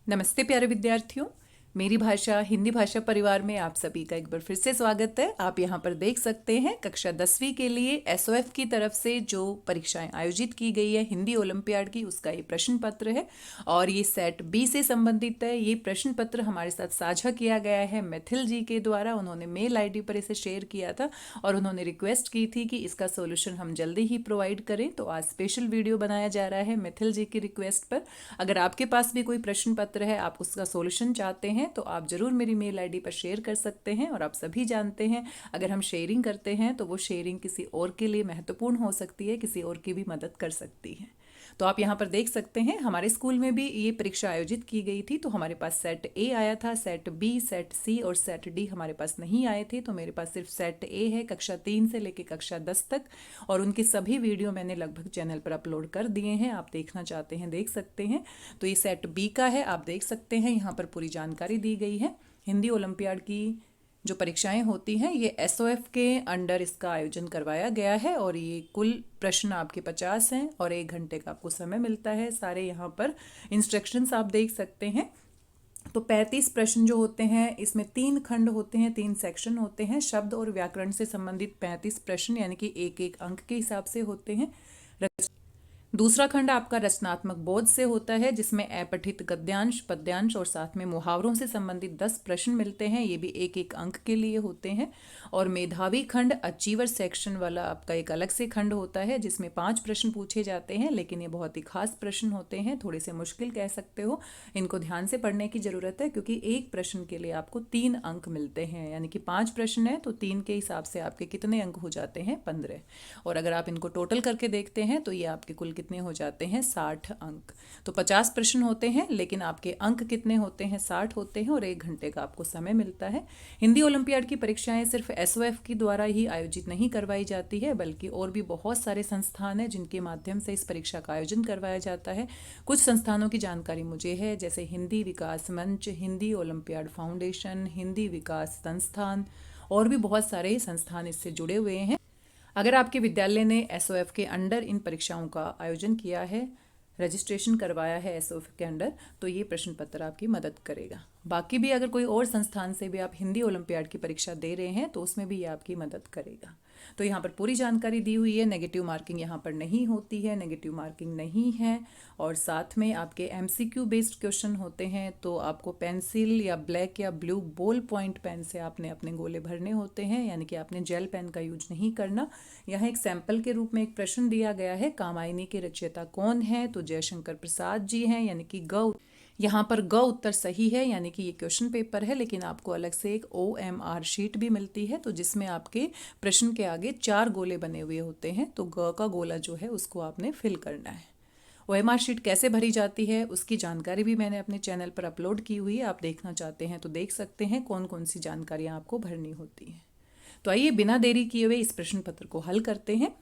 नमस्ते प्यारे विद्यार्थियों। मेरी भाषा हिंदी भाषा परिवार में आप सभी का एक बार फिर से स्वागत है। आप यहाँ पर देख सकते हैं कक्षा 10वीं के लिए एसओएफ की तरफ से जो परीक्षाएं आयोजित की गई है हिंदी ओलंपियाड की, उसका ये प्रश्न पत्र है और ये सेट बी से संबंधित है। ये प्रश्न पत्र हमारे साथ साझा किया गया है मिथिल जी के द्वारा। उन्होंने मेल आईडी पर इसे शेयर किया था और उन्होंने रिक्वेस्ट की थी कि इसका सोल्यूशन हम जल्दी ही प्रोवाइड करें, तो आज स्पेशल वीडियो बनाया जा रहा है मिथिल जी की रिक्वेस्ट पर। अगर आपके पास भी कोई प्रश्न पत्र है, आप उसका सोल्यूशन चाहते हैं तो आप जरूर मेरी मेल आईडी पर शेयर कर सकते हैं। और आप सभी जानते हैं अगर हम शेयरिंग करते हैं तो वो शेयरिंग किसी और के लिए महत्वपूर्ण हो सकती है, किसी और की भी मदद कर सकती है। तो आप यहाँ पर देख सकते हैं हमारे स्कूल में भी ये परीक्षा आयोजित की गई थी, तो हमारे पास सेट ए आया था, सेट बी, सेट सी और सेट डी हमारे पास नहीं आए थे। तो मेरे पास सिर्फ सेट ए है कक्षा 3 से लेकर कक्षा 10 तक, और उनकी सभी वीडियो मैंने लगभग चैनल पर अपलोड कर दिए हैं। आप देखना चाहते हैं देख सकते हैं। तो ये सेट बी का है, आप देख सकते हैं यहाँ पर पूरी जानकारी दी गई है। हिंदी ओलंपियाड की जो परीक्षाएं होती हैं ये एसओएफ के अंडर इसका आयोजन करवाया गया है और ये कुल प्रश्न आपके 50 हैं और 1 घंटे का आपको समय मिलता है। सारे यहाँ पर इंस्ट्रक्शंस आप देख सकते हैं। तो 35 प्रश्न जो होते हैं इसमें 3 खंड होते हैं, 3 सेक्शन होते हैं। शब्द और व्याकरण से संबंधित 35 प्रश्न यानी कि एक एक अंक के हिसाब से होते हैं। दूसरा खंड आपका रचनात्मक बोध से होता है, जिसमें अपठित गद्यांश, पद्यांश और साथ में मुहावरों से संबंधित 10 प्रश्न मिलते हैं। ये भी एक एक अंक के लिए होते हैं। और मेधावी खंड, अचीवर सेक्शन वाला आपका एक अलग से खंड होता है, जिसमें 5 प्रश्न पूछे जाते हैं, लेकिन ये बहुत ही खास प्रश्न होते हैं, थोड़े से मुश्किल कह सकते हो। इनको ध्यान से पढ़ने की जरूरत है क्योंकि एक प्रश्न के लिए आपको 3 अंक मिलते हैं, यानी कि 5 प्रश्न है तो 3 के हिसाब से आपके कितने अंक हो जाते हैं? 15। और अगर आप इनको टोटल करके देखते हैं तो ये आपके कुल कितने हो जाते हैं? 60 अंक। तो 50 प्रश्न होते हैं लेकिन आपके अंक कितने होते हैं? 60 होते हैं और 1 घंटे का आपको समय मिलता है। हिंदी ओलंपियाड की परीक्षाएं सिर्फ एसओएफ की द्वारा ही आयोजित नहीं करवाई जाती है, बल्कि और भी बहुत सारे संस्थान हैं जिनके माध्यम से इस परीक्षा का आयोजन करवाया जाता है। कुछ संस्थानों की जानकारी मुझे है, जैसे हिंदी विकास मंच, हिंदी ओलंपियाड फाउंडेशन, हिंदी विकास संस्थान और भी बहुत सारे संस्थान इससे जुड़े हुए हैं। अगर आपके विद्यालय ने एसओएफ के अंडर इन परीक्षाओं का आयोजन किया है, रजिस्ट्रेशन करवाया है एसओएफ के अंडर, तो ये प्रश्न पत्र आपकी मदद करेगा। बाकी भी अगर कोई और संस्थान से भी आप हिंदी ओलंपियाड की परीक्षा दे रहे हैं तो उसमें भी ये आपकी मदद करेगा। तो यहाँ पर पूरी जानकारी दी हुई है। नेगेटिव मार्किंग यहाँ पर नहीं होती है, नेगेटिव मार्किंग नहीं है। और साथ में आपके एमसीक्यू बेस्ड क्वेश्चन होते हैं, तो आपको पेंसिल या ब्लैक या ब्लू बॉल पॉइंट पेन से आपने अपने गोले भरने होते हैं, यानी कि आपने जेल पेन का यूज नहीं करना। यहाँ एक सैंपल के रूप में एक प्रश्न दिया गया है, कामायनी के रचयिता कौन है? तो जयशंकर प्रसाद जी हैं, यानी कि ग। यहाँ पर ग उत्तर सही है, यानी कि ये क्वेश्चन पेपर है, लेकिन आपको अलग से एक OMR शीट भी मिलती है, तो जिसमें आपके प्रश्न के आगे 4 गोले बने हुए होते हैं। तो ग का गोला जो है उसको आपने फिल करना है। OMR शीट कैसे भरी जाती है उसकी जानकारी भी मैंने अपने चैनल पर अपलोड की हुई है। आप देखना चाहते हैं तो देख सकते हैं कौन कौन सी जानकारियाँ आपको भरनी होती हैं। तो आइए बिना देरी किए हुए इस प्रश्न पत्र को हल करते हैं।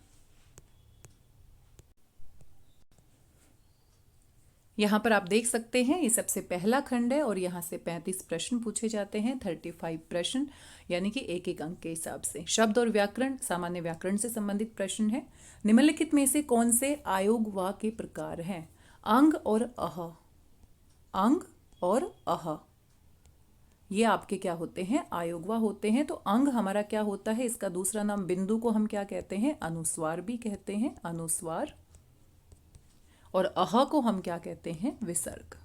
यहाँ पर आप देख सकते हैं ये सबसे पहला खंड है और यहाँ से 35 प्रश्न पूछे जाते हैं, 35 प्रश्न, यानी कि एक एक अंक के हिसाब से। शब्द और व्याकरण, सामान्य व्याकरण से संबंधित प्रश्न है। निम्नलिखित में से कौन से आयोग वा के प्रकार हैं? अंग और अह। अंग और अह ये आपके क्या होते हैं? आयोगवा होते हैं। तो अंग हमारा क्या होता है? इसका दूसरा नाम बिंदु को हम क्या कहते हैं? अनुस्वार भी कहते हैं, अनुस्वार। और अह को हम क्या कहते हैं? विसर्ग।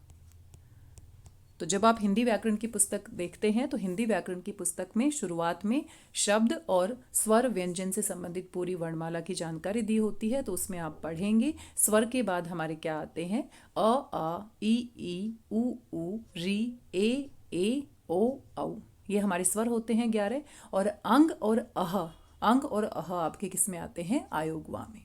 तो जब आप हिंदी व्याकरण की पुस्तक देखते हैं तो हिंदी व्याकरण की पुस्तक में शुरुआत में शब्द और स्वर व्यंजन से संबंधित पूरी वर्णमाला की जानकारी दी होती है। तो उसमें आप पढ़ेंगे स्वर के बाद हमारे क्या आते हैं? अ, आ, ई, उ, री, ए, ओ, औ। ये हमारे स्वर होते हैं 11। और अंग और अह, अंग और अह आपके किस में आते हैं? आयोगवा में।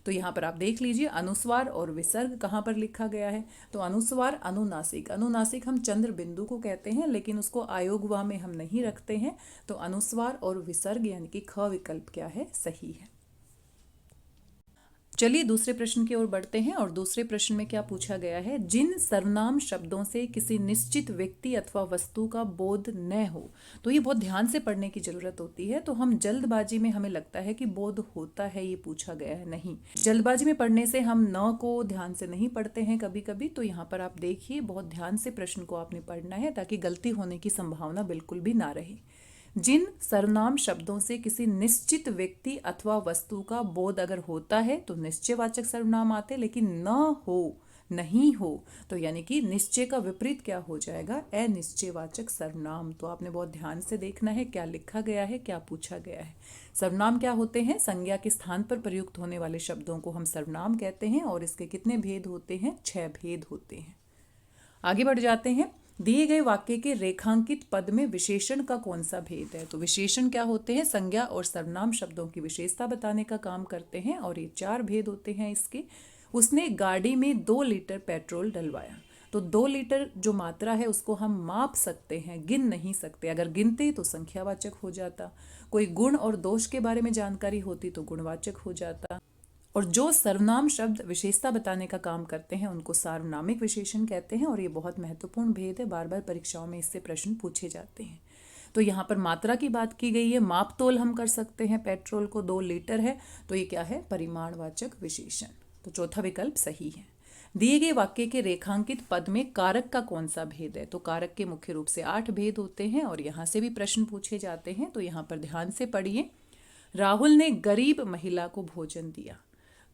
तो यहाँ पर आप देख लीजिए अनुस्वार और विसर्ग कहाँ पर लिखा गया है। तो अनुस्वार अनुनासिक, अनुनासिक हम चंद्र बिंदु को कहते हैं, लेकिन उसको आयोगवा में हम नहीं रखते हैं। तो अनुस्वार और विसर्ग यानी कि ख विकल्प क्या है? सही है। चलिए दूसरे प्रश्न की ओर बढ़ते हैं और दूसरे प्रश्न में क्या पूछा गया है, जिन सर्वनाम शब्दों से किसी निश्चित व्यक्ति अथवा वस्तु का बोध न हो। तो ये बहुत ध्यान से पढ़ने की जरूरत होती है। तो हम जल्दबाजी में हमें लगता है कि बोध होता है, ये पूछा गया है। नहीं, जल्दबाजी में पढ़ने से हम न को ध्यान से नहीं पढ़ते हैं कभी कभी। तो यहाँ पर आप देखिए, बहुत ध्यान से प्रश्न को आपने पढ़ना है ताकि गलती होने की संभावना बिल्कुल भी ना रहे। जिन सर्वनाम शब्दों से किसी निश्चित व्यक्ति अथवा वस्तु का बोध अगर होता है तो निश्चयवाचक सर्वनाम आते, लेकिन न हो, नहीं हो, तो यानी कि निश्चय का विपरीत क्या हो जाएगा, अनिश्चयवाचक सर्वनाम। तो आपने बहुत ध्यान से देखना है क्या लिखा गया है, क्या पूछा गया है। सर्वनाम क्या होते हैं? संज्ञा के स्थान पर प्रयुक्त होने वाले शब्दों को हम सर्वनाम कहते हैं और इसके कितने भेद होते हैं? 6 भेद होते हैं। आगे बढ़ जाते हैं। दिए गए वाक्य के रेखांकित पद में विशेषण का कौन सा भेद है? तो विशेषण क्या होते हैं? संज्ञा और सर्वनाम शब्दों की विशेषता बताने का काम करते हैं और ये 4 भेद होते हैं इसके। उसने गाड़ी में 2 लीटर पेट्रोल डलवाया। तो 2 लीटर जो मात्रा है उसको हम माप सकते हैं, गिन नहीं सकते। अगर गिनते तो संख्यावाचक हो जाता। कोई गुण और दोष के बारे में जानकारी होती तो गुणवाचक हो जाता। और जो सर्वनाम शब्द विशेषता बताने का काम करते हैं उनको सार्वनामिक विशेषण कहते हैं और ये बहुत महत्वपूर्ण भेद है। बार बार परीक्षाओं में इससे प्रश्न पूछे जाते हैं। तो यहाँ पर मात्रा की बात की गई है, माप तोल हम कर सकते हैं। पेट्रोल को 2 लीटर है तो ये क्या है? परिमाणवाचक विशेषण। तो चौथा विकल्प सही है। दिए गए वाक्य के रेखांकित पद में कारक का कौन सा भेद है? तो कारक के मुख्य रूप से 8 भेद होते हैं और यहाँ से भी प्रश्न पूछे जाते हैं। तो यहाँ पर ध्यान से पढ़िए। राहुल ने गरीब महिला को भोजन दिया।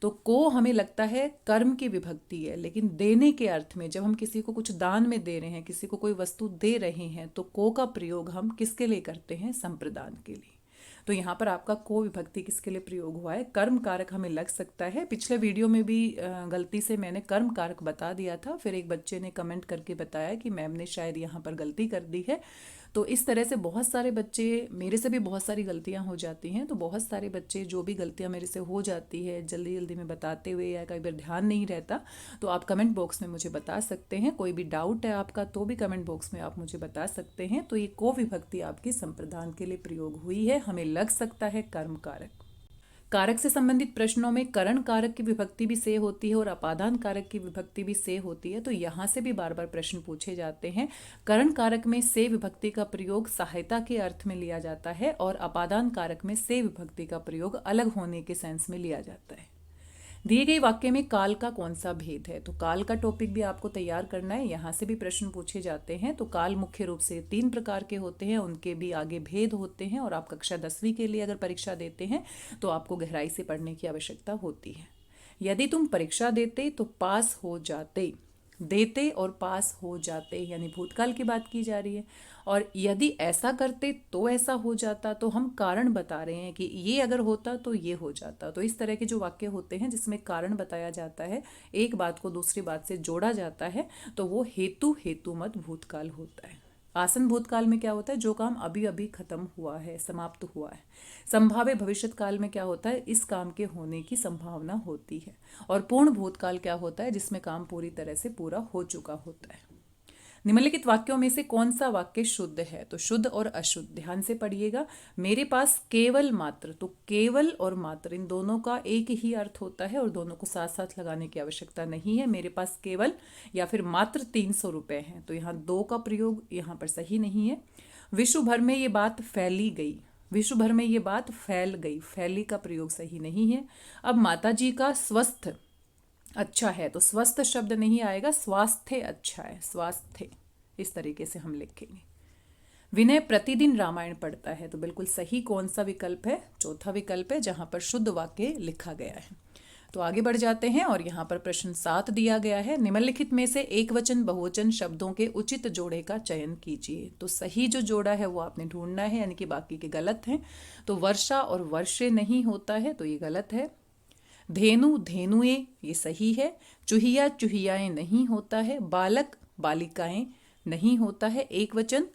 तो को हमें लगता है कर्म की विभक्ति है, लेकिन देने के अर्थ में जब हम किसी को कुछ दान में दे रहे हैं, किसी को कोई वस्तु दे रहे हैं, तो को का प्रयोग हम किसके लिए करते हैं? संप्रदान के लिए। तो यहाँ पर आपका को विभक्ति किसके लिए प्रयोग हुआ है? कर्म कारक हमें लग सकता है। पिछले वीडियो में भी गलती से मैंने कर्म कारक बता दिया था, फिर एक बच्चे ने कमेंट करके बताया कि मैम ने शायद यहाँ पर गलती कर दी है। तो इस तरह से बहुत सारे बच्चे, मेरे से भी बहुत सारी गलतियां हो जाती हैं। तो बहुत सारे बच्चे जो भी गलतियां मेरे से हो जाती है जल्दी जल्दी में बताते हुए या कई बार ध्यान नहीं रहता, तो आप कमेंट बॉक्स में मुझे बता सकते हैं। कोई भी डाउट है आपका तो भी कमेंट बॉक्स में आप मुझे बता सकते हैं। तो ये को विभक्ति आपकी संप्रदान के लिए प्रयोग हुई है, हमें लग सकता है कर्म कारक। कारक से संबंधित प्रश्नों में करण कारक की विभक्ति भी से होती है और अपादान कारक की विभक्ति भी से होती है। तो यहाँ से भी बार बार प्रश्न पूछे जाते हैं। करण कारक में से विभक्ति का प्रयोग सहायता के अर्थ में लिया जाता है और अपादान कारक में से विभक्ति का प्रयोग अलग होने के सेंस में लिया जाता है। दिए गए वाक्य में काल का कौन सा भेद है? तो काल का टॉपिक भी आपको तैयार करना है, यहाँ से भी प्रश्न पूछे जाते हैं। तो काल मुख्य रूप से 3 प्रकार के होते हैं, उनके भी आगे भेद होते हैं और आप कक्षा 10वीं के लिए अगर परीक्षा देते हैं तो आपको गहराई से पढ़ने की आवश्यकता होती है। यदि तुम परीक्षा देते तो पास हो जाते, देते और पास हो जाते यानी भूतकाल की बात की जा रही है। और यदि ऐसा करते तो ऐसा हो जाता, तो हम कारण बता रहे हैं कि ये अगर होता तो ये हो जाता। तो इस तरह के जो वाक्य होते हैं जिसमें कारण बताया जाता है, एक बात को दूसरी बात से जोड़ा जाता है, तो वो हेतु हेतुमत भूतकाल होता है। आसन भूतकाल में क्या होता है? जो काम अभी अभी खत्म हुआ है, समाप्त हुआ है। संभाव्य भविष्यत काल में क्या होता है? इस काम के होने की संभावना होती है। और पूर्ण भूतकाल क्या होता है? जिसमें काम पूरी तरह से पूरा हो चुका होता है। निम्नलिखित वाक्यों में से कौन सा वाक्य शुद्ध है? तो शुद्ध और अशुद्ध ध्यान से पढ़िएगा। मेरे पास केवल मात्र, तो केवल और मात्र इन दोनों का एक ही अर्थ होता है और दोनों को साथ साथ लगाने की आवश्यकता नहीं है। मेरे पास केवल या फिर मात्र 300 रुपये हैं, तो यहाँ 2 का प्रयोग यहाँ पर सही नहीं है। विश्व भर में ये बात फैली गई, विश्व भर में ये बात फैल गई, फैली का प्रयोग सही नहीं है। अब माता जी का स्वस्थ अच्छा है, तो स्वस्थ शब्द नहीं आएगा, स्वास्थ्य अच्छा है, स्वास्थ्य इस तरीके से हम लिखेंगे। विनय प्रतिदिन रामायण पढ़ता है, तो बिल्कुल सही कौन सा विकल्प है? चौथा विकल्प है, जहां पर शुद्ध वाक्य लिखा गया है। तो आगे बढ़ जाते हैं और यहाँ पर प्रश्न 7 दिया गया है। निम्नलिखित में से एक वचन बहुवचन शब्दों के उचित जोड़े का चयन कीजिए। तो सही जो जोड़ा है वो आपने ढूंढना है, यानी कि बाकी के गलत हैं। तो वर्षा और वर्षे नहीं होता है, तो ये गलत है। धेनु धेनुए ये सही है। चूहिया चूहियाएं नहीं होता है। बालक बालिकाएं नहीं होता है, एक वचन।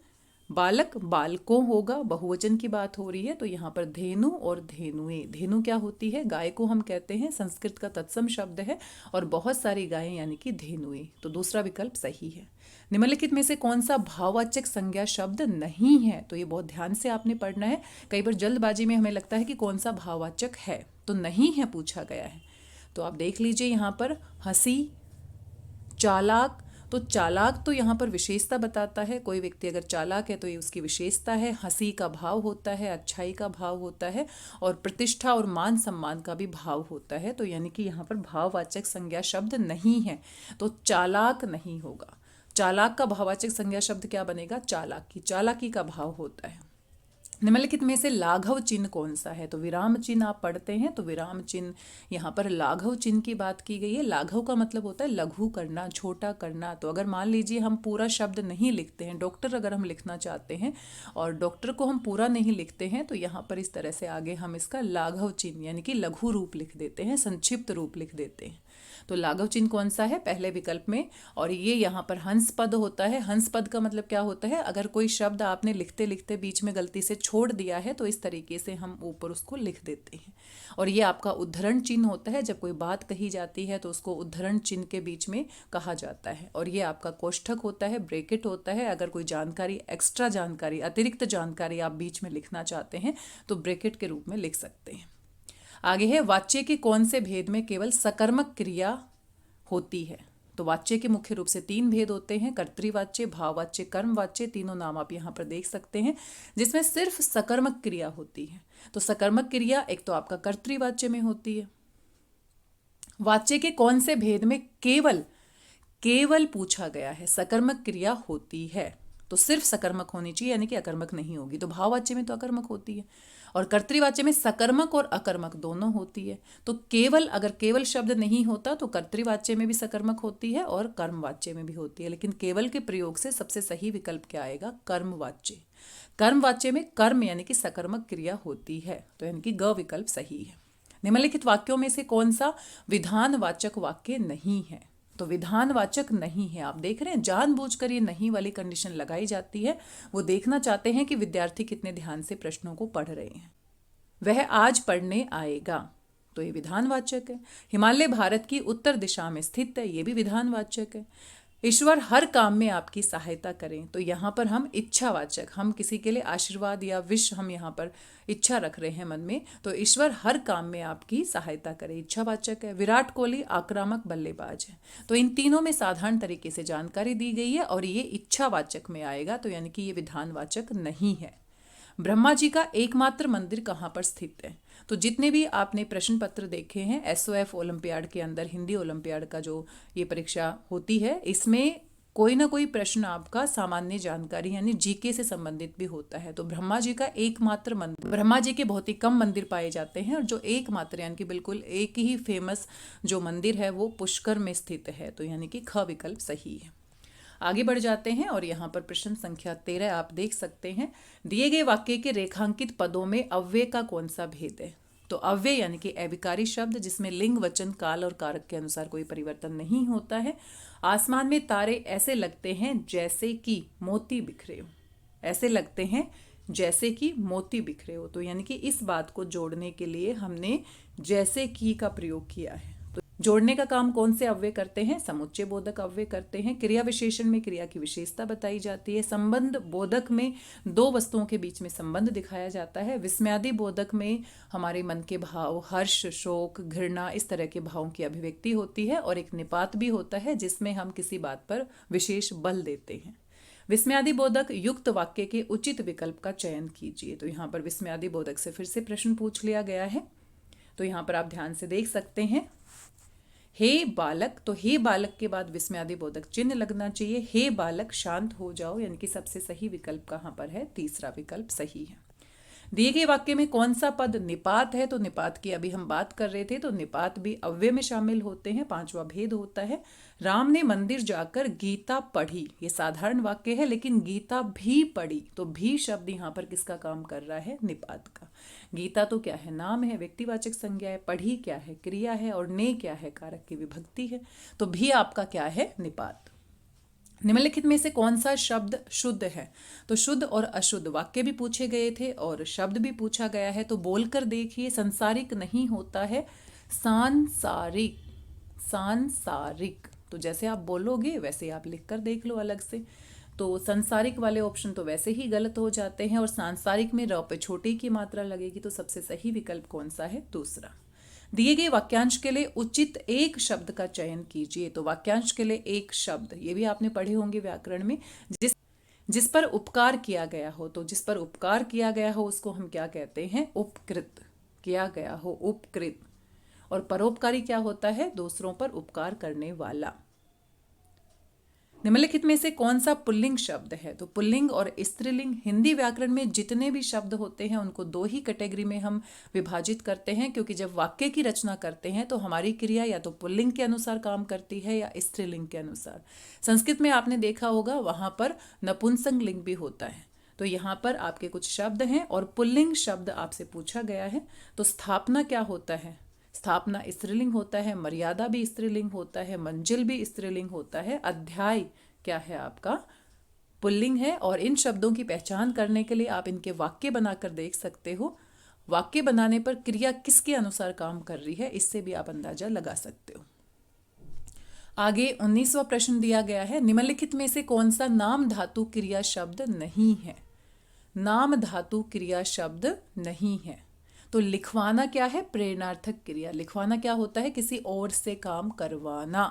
बालक बालकों होगा, बहुवचन की बात हो रही है। तो यहाँ पर धेनु और धेनुए, धेनु क्या होती है? गाय को हम कहते हैं, संस्कृत का तत्सम शब्द है और बहुत सारी गायें यानी कि धेनुए। तो दूसरा विकल्प सही है। निम्नलिखित में से कौन सा भाववाचक संज्ञा शब्द नहीं है? तो ये बहुत ध्यान से आपने पढ़ना है। कई बार जल्दबाजी में हमें लगता है कि कौन सा भाववाचक है, तो नहीं है पूछा गया है। तो आप देख लीजिए यहाँ पर हंसी, चालाक। तो चालाक तो यहाँ पर विशेषता बताता है, कोई व्यक्ति अगर चालाक है तो ये उसकी विशेषता है। हंसी का भाव होता है, अच्छाई का भाव होता है, और प्रतिष्ठा और मान सम्मान का भी भाव होता है। तो यानी कि यहाँ पर भाववाचक संज्ञा शब्द नहीं है, तो चालाक नहीं होगा। चालाक का भाववाचक संज्ञा शब्द क्या बनेगा? चालाकी। चालाकी का भाव होता है। निम्नलिखित में से लाघव चिन्ह कौन सा है? तो विराम चिन्ह आप पढ़ते हैं, तो विराम चिन्ह यहाँ पर लाघव चिन्ह की बात की गई है। लाघव का मतलब होता है लघु करना, छोटा करना। तो अगर मान लीजिए हम पूरा शब्द नहीं लिखते हैं, डॉक्टर अगर हम लिखना चाहते हैं और डॉक्टर को हम पूरा नहीं लिखते हैं, तो यहाँ पर इस तरह से आगे हम इसका लाघव चिन्ह यानी कि लघु रूप लिख देते हैं, संक्षिप्त रूप लिख देते हैं। तो लाघव चिन्ह कौन सा है? पहले विकल्प में। और ये यहाँ पर हंस पद होता है। हंस पद का मतलब क्या होता है? अगर कोई शब्द आपने लिखते लिखते बीच में गलती से छोड़ दिया है तो इस तरीके से हम ऊपर उसको लिख देते हैं। और ये आपका उद्धरण चिन्ह होता है। जब कोई बात कही जाती है तो उसको उद्धरण चिन्ह के बीच में कहा जाता है। और ये आपका कोष्ठक होता है, ब्रैकेट होता है। अगर कोई जानकारी, एक्स्ट्रा जानकारी, अतिरिक्त जानकारी आप बीच में लिखना चाहते हैं तो ब्रैकेट के रूप में लिख सकते हैं। आगे है, वाच्य के कौन से भेद में केवल सकर्मक क्रिया होती है? तो वाच्य के मुख्य रूप से 3 भेद होते हैं, कर्तृवाच्य, भाववाच्य, कर्मवाच्य। तीनों नाम आप यहाँ पर देख सकते हैं, जिसमें सिर्फ सकर्मक क्रिया होती है। तो सकर्मक क्रिया एक तो आपका कर्तृवाच्य में होती है। वाच्य के कौन से भेद में केवल केवल पूछा गया है सकर्मक क्रिया होती है? तो सिर्फ सकर्मक होनी चाहिए, यानी कि अकर्मक नहीं होगी। तो भाववाच्य में तो अकर्मक होती है, और कर्तृवाच्य में सकर्मक और अकर्मक दोनों होती है। तो केवल, अगर केवल शब्द नहीं होता तो कर्तृवाच्य में भी सकर्मक होती है और कर्मवाच्य में भी होती है। लेकिन केवल के प्रयोग से सबसे सही विकल्प क्या आएगा? कर्मवाच्य। कर्मवाच्य में कर्म यानी कि सकर्मक क्रिया होती है, तो यानी कि ग विकल्प सही है। निम्नलिखित वाक्यों में से कौन सा विधानवाचक वाक्य नहीं है? तो विधानवाचक नहीं है। आप देख रहे हैं, जानबूझकर ये नहीं वाली कंडीशन लगाई जाती है। वो देखना चाहते हैं कि विद्यार्थी कितने ध्यान से प्रश्नों को पढ़ रहे हैं। वह आज पढ़ने आएगा, तो ये विधानवाचक है। हिमालय भारत की उत्तर दिशा में स्थित है, ये भी विधानवाचक है। ईश्वर हर काम में आपकी सहायता करें, तो यहाँ पर हम इच्छावाचक, हम किसी के लिए आशीर्वाद या विश हम यहाँ पर इच्छा रख रहे हैं मन में, तो ईश्वर हर काम में आपकी सहायता करें, इच्छावाचक है। विराट कोहली आक्रामक बल्लेबाज है, तो इन तीनों में साधारण तरीके से जानकारी दी गई है और ये इच्छावाचक में आएगा, तो यानी कि ये विधानवाचक नहीं है। ब्रह्मा जी का एकमात्र मंदिर कहाँ पर स्थित है? तो जितने भी आपने प्रश्न पत्र देखे हैं एसओएफ ओलंपियाड के अंदर, हिंदी ओलंपियाड का जो ये परीक्षा होती है, इसमें कोई ना कोई प्रश्न आपका सामान्य जानकारी यानी जीके से संबंधित भी होता है। तो ब्रह्मा जी का एकमात्र मंदिर, ब्रह्मा जी के बहुत ही कम मंदिर पाए जाते हैं, और जो एकमात्र यानी कि बिल्कुल एक ही फेमस जो मंदिर है वो पुष्कर में स्थित है, तो यानी कि ख विकल्प सही है। आगे बढ़ जाते हैं और यहाँ पर प्रश्न संख्या 13 आप देख सकते हैं। दिए गए वाक्य के रेखांकित पदों में अव्यय का कौन सा भेद है? तो अव्यय यानी कि अविकारी शब्द जिसमें लिंग, वचन, काल और कारक के अनुसार कोई परिवर्तन नहीं होता है। आसमान में तारे ऐसे लगते हैं जैसे कि मोती बिखरे हो, ऐसे लगते हैं जैसे कि मोती बिखरे हो, तो यानी कि इस बात को जोड़ने के लिए हमने जैसे कि का प्रयोग किया है। जोड़ने का काम कौन से अव्यय करते हैं? समुच्चय बोधक अव्यय करते हैं। क्रिया विशेषण में क्रिया की विशेषता बताई जाती है। संबंध बोधक में दो वस्तुओं के बीच में संबंध दिखाया जाता है। विस्मयादि बोधक में हमारे मन के भाव, हर्ष, शोक, घृणा, इस तरह के भावों की अभिव्यक्ति होती है। और एक निपात भी होता है जिसमें हम किसी बात पर विशेष बल देते हैं। विस्मयादि बोधक युक्त वाक्य के उचित विकल्प का चयन कीजिए। तो यहाँ पर विस्मयादि बोधक से फिर से प्रश्न पूछ लिया गया है, तो यहाँ पर आप ध्यान से देख सकते हैं। हे बालक, तो हे बालक के बाद विस्मयादि बोधक चिन्ह लगना चाहिए। हे बालक शांत हो जाओ, यानी कि सबसे सही विकल्प कहाँ पर है? तीसरा विकल्प सही है। दिए गए वाक्य में कौन सा पद निपात है? तो निपात की अभी हम बात कर रहे थे, तो निपात भी अव्यय में शामिल होते हैं। 5वां भेद होता है। राम ने मंदिर जाकर गीता पढ़ी, ये साधारण वाक्य है, लेकिन गीता भी पढ़ी, तो भी शब्द यहाँ पर किसका काम कर रहा है? निपात का। गीता तो क्या है? नाम है, व्यक्तिवाचक संज्ञा है। पढ़ी क्या है? क्रिया है। और ने क्या है? कारक की विभक्ति है। तो भी आपका क्या है? निपात। निम्नलिखित में से कौन सा शब्द शुद्ध है? तो शुद्ध और अशुद्ध वाक्य भी पूछे गए थे और शब्द भी पूछा गया है, तो बोलकर देखिए। संसारिक नहीं होता है सांसारिक, सांसारिक। तो जैसे आप बोलोगे वैसे आप लिख कर देख लो अलग से। तो संसारिक वाले ऑप्शन तो वैसे ही गलत हो जाते हैं, और सांसारिक में र पे छोटी की मात्रा लगेगी, तो सबसे सही विकल्प कौन सा है? दूसरा। दिए गए वाक्यांश के लिए उचित एक शब्द का चयन कीजिए। तो वाक्यांश के लिए एक शब्द, ये भी आपने पढ़े होंगे व्याकरण में, जिस पर उपकार किया गया हो। तो जिस पर उपकार किया गया हो उसको हम क्या कहते हैं? उपकृत। किया गया हो, उपकृत। और परोपकारी क्या होता है? दूसरों पर उपकार करने वाला। निम्नलिखित में से कौन सा पुल्लिंग शब्द है? तो पुल्लिंग और स्त्रीलिंग, हिंदी व्याकरण में जितने भी शब्द होते हैं उनको दो ही कैटेगरी में हम विभाजित करते हैं, क्योंकि जब वाक्य की रचना करते हैं तो हमारी क्रिया या तो पुल्लिंग के अनुसार काम करती है या स्त्रीलिंग के अनुसार। संस्कृत में आपने देखा होगा वहां पर नपुंसक लिंग भी होता है। तो यहाँ पर आपके कुछ शब्द हैं और पुल्लिंग शब्द आपसे पूछा गया है। तो स्थापना क्या होता है? स्थापना स्त्रीलिंग होता है। मर्यादा भी स्त्रीलिंग होता है। मंजिल भी स्त्रीलिंग होता है। अध्याय क्या है आपका? पुल्लिंग है। और इन शब्दों की पहचान करने के लिए आप इनके वाक्य बनाकर देख सकते हो। वाक्य बनाने पर क्रिया किसके अनुसार काम कर रही है इससे भी आप अंदाजा लगा सकते हो। आगे 19वां प्रश्न दिया गया है, निम्नलिखित में से कौन सा नाम धातु क्रिया शब्द नहीं है? नाम धातु क्रिया शब्द नहीं है। तो लिखवाना क्या है? प्रेरणार्थक क्रिया। लिखवाना क्या होता है? किसी और से काम करवाना।